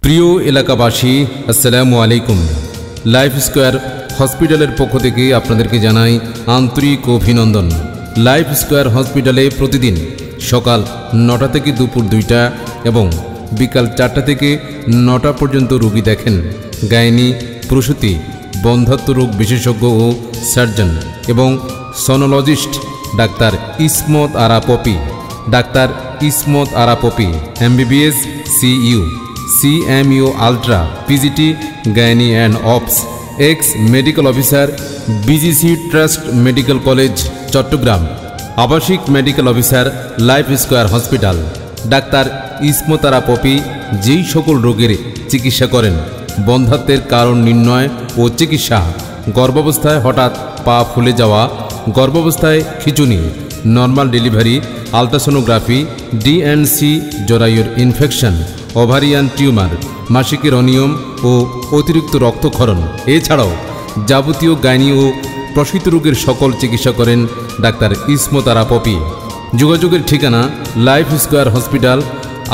প্রিয় এলাকাবাসী, আসসালামু আলাইকুম। লাইফ স্কোয়ার হসপিটালের পক্ষ থেকে আপনাদেরকে জানাই আন্তরিক অভিনন্দন। লাইফ স্কোয়ার হসপিটালে প্রতিদিন সকাল 9টা থেকে দুপুর 2টা এবং বিকাল 4টা থেকে 9টা পর্যন্ত রোগী দেখেন গাইনি, প্রসূতি, বন্ধ্যাত্ব রোগ বিশেষজ্ঞ ও সার্জন এবং sonologist doctor Ismat Ara Popy. Doctor Ismat Ara Popy MBBS CU CMU ultra PGT gynae and obs, ex medical officer BGC trust medical college Chattogram, আবাসিক medical officer life square hospital. Doctor Ismat Ara Popy যেই সকল রোগের চিকিৎসা করেন: বন্ধ্যাত্বের কারণ নির্ণয় ও চিকিৎসা, গর্ভাবস্থায় হঠাৎ পা ফুলে যাওয়া, গর্ভাবস্থায় খিঁচুনি, নর্মাল ডেলিভারি, আলট্রাসোনোগ্রাফি, DNC জরায়ুর ইনফেকশন, ওভারিয়ান টিউমার, মাসিকের অনিয়ম ও অতিরিক্ত রক্তক্ষরণ। এছাড়াও যাবতীয় গাইনি ও প্রসূত রোগের সকল চিকিৎসা করেন ডাক্তার ইসমত আরা পপি। যোগাযোগের ঠিকানা লাইফ স্কোয়ার হসপিটাল,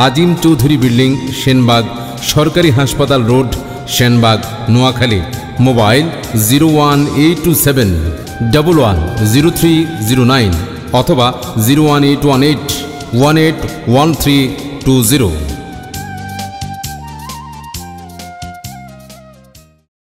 আজিম চৌধুরী বিল্ডিং, সেনবাগ সরকারি হাসপাতাল রোড, সেনবাগ, নোয়াখালী। মোবাইল 01827 110309 অথবা 01818 181320।